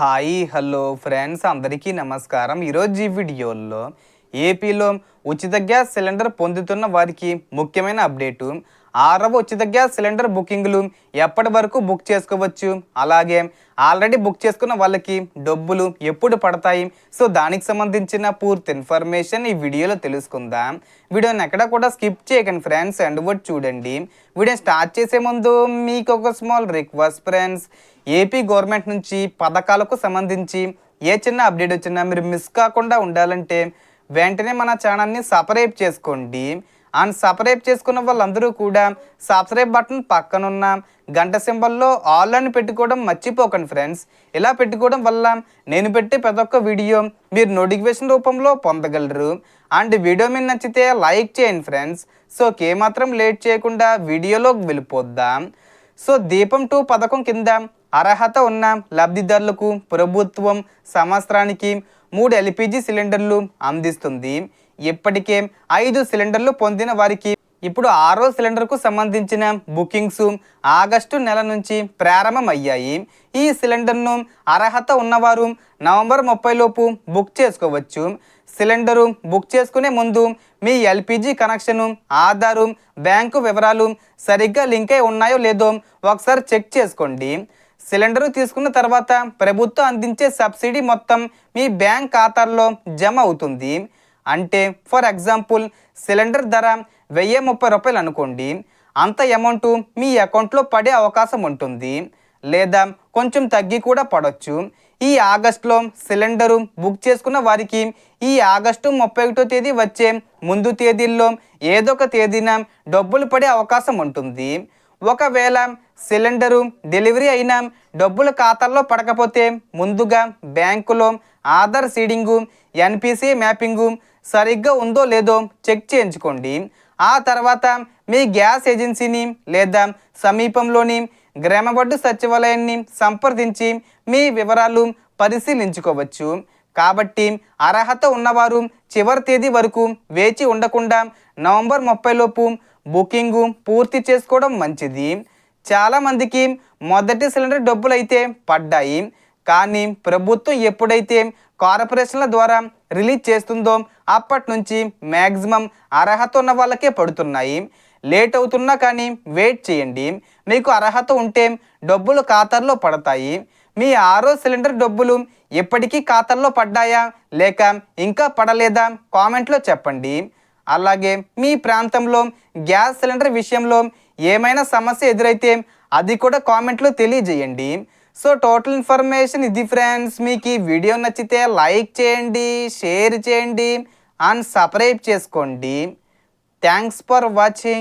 Hi hello friends అందరికీ నమస్కారం. ఈరోజు ఈ వీడియోలో ఏపీలో ఉచిత గ్యాస్ సిలిండర్ పొందుతున్న వారికి ముఖ్యమైన అప్డేటు. 6వ ఉచిత గ్యాస్ సిలిండర్ బుకింగ్లు ఎప్పటి వరకు బుక్ చేసుకోవచ్చు, అలాగే ఆల్రెడీ బుక్ చేసుకున్న వాళ్ళకి డబ్బులు ఎప్పుడు పడతాయి, సో దానికి సంబంధించిన పూర్తి ఇన్ఫర్మేషన్ ఈ వీడియోలో తెలుసుకుందాం. వీడియోని ఎక్కడ కూడా స్కిప్ చేయకండి ఫ్రెండ్స్, అండ్ వర్డ్ చూడండి. వీడియో స్టార్ట్ చేసే ముందు మీకు ఒక small request friends, AP government నుంచి పథకాలకు సంబంధించి ఏ చిన్న అప్డేట్ వచ్చినా మీరు మిస్ కాకుండా ఉండాలంటే వెంటనే మన ఛానల్ని సబ్స్క్రైబ్ చేసుకోండి. అండ్ సబ్స్క్రైబ్ చేసుకున్న వాళ్ళందరూ కూడా సబ్స్క్రైబ్ బటన్ పక్కనున్న గంట సింబల్లో ఆల్ అని పెట్టుకోవడం మర్చిపోకండి ఫ్రెండ్స్. ఇలా పెట్టుకోవడం వల్ల నేను పెట్టే ప్రతి ఒక్క వీడియో మీరు నోటిఫికేషన్ రూపంలో పొందగలరు. అండ్ వీడియో మీకు నచ్చితే లైక్ చేయండి ఫ్రెండ్స్. సో ఏమాత్రం లేట్ చేయకుండా వీడియోలోకి వెళ్ళిపోద్దాం. సో దీపం 2 పథకం కింద అర్హత ఉన్న లబ్ధిదారులకు ప్రభుత్వం సంవత్సరానికి 3 ఎల్పిజి సిలిండర్లు అందిస్తుంది. ఇప్పటికే 5 సిలిండర్లు పొందిన వారికి ఇప్పుడు 6వ సిలిండర్కు సంబంధించిన బుకింగ్స్ ఆగస్టు నెల నుంచి ప్రారంభమయ్యాయి. ఈ సిలిండర్ను అర్హత ఉన్నవారు నవంబర్ 30 లోపు బుక్ చేసుకోవచ్చు. సిలిండరు బుక్ చేసుకునే ముందు మీ ఎల్పిజి కనెక్షను, ఆధారు, బ్యాంకు వివరాలు సరిగ్గా లింక్ అయి ఉన్నాయో లేదో ఒకసారి చెక్ చేసుకోండి. సిలిండరు తీసుకున్న తర్వాత ప్రభుత్వం అందించే సబ్సిడీ మొత్తం మీ బ్యాంక్ ఖాతాల్లో జమ అవుతుంది. అంటే ఫర్ ఎగ్జాంపుల్ సిలిండర్ ధర 1030 రూపాయలు అనుకోండి, అంత అమౌంట్ మీ అకౌంట్లో పడే అవకాశం ఉంటుంది, లేదా కొంచెం తగ్గి కూడా పడవచ్చు. ఈ ఆగస్టులో సిలిండరు బుక్ చేసుకున్న వారికి ఈ ఆగస్టు 31వ తేదీ వచ్చే ముందు తేదీల్లో ఏదో ఒక తేదీన డబ్బులు పడే అవకాశం ఉంటుంది. ఒకవేళ సిలిండరు డెలివరీ అయినా డబ్బులు ఖాతాల్లో పడకపోతే ముందుగా బ్యాంకులో ఆధార్ సీడింగు, ఎన్పిసి మ్యాపింగు సరిగ్గా ఉందో లేదో చెక్ చేయించుకోండి. ఆ తర్వాత మీ గ్యాస్ ఏజెన్సీని లేదా సమీపంలోని గ్రామబడ్డు సచివాలయాన్ని సంప్రదించి మీ వివరాలు పరిశీలించుకోవచ్చు. కాబట్టి అర్హత ఉన్నవారు చివరి తేదీ వరకు వేచి ఉండకుండా నవంబర్ 30 లోపు బుకింగు పూర్తి చేసుకోవడం మంచిది. చాలామందికి మొదటి సిలిండర్ డబ్బులు అయితే పడ్డాయి, కానీ ప్రభుత్వం ఎప్పుడైతే కార్పొరేషన్ల ద్వారా రిలీజ్ చేస్తుందో అప్పటి నుంచి మ్యాక్సిమం అర్హత ఉన్న వాళ్ళకే పడుతున్నాయి. లేట్ అవుతున్నా కానీ వెయిట్ చేయండి, మీకు అర్హత ఉంటే డబ్బులు ఖాతాల్లో పడతాయి. మీ 6వ సిలిండర్ డబ్బులు ఎప్పటికీ ఖాతాల్లో పడ్డాయా లేక ఇంకా పడలేదా కామెంట్లో చెప్పండి. అలాగే మీ ప్రాంతంలో గ్యాస్ సిలిండర్ విషయంలో ఏమైనా సమస్య ఎదురైతే అది కూడా కామెంట్లో తెలియజేయండి. సో టోటల్ ఇన్ఫర్మేషన్ ఇది ఫ్రెండ్స్. మీకు ఈ వీడియో నచ్చితే లైక్ చేయండి, షేర్ చేయండి అండ్ సబ్స్క్రైబ్ చేసుకోండి. Thanks for watching.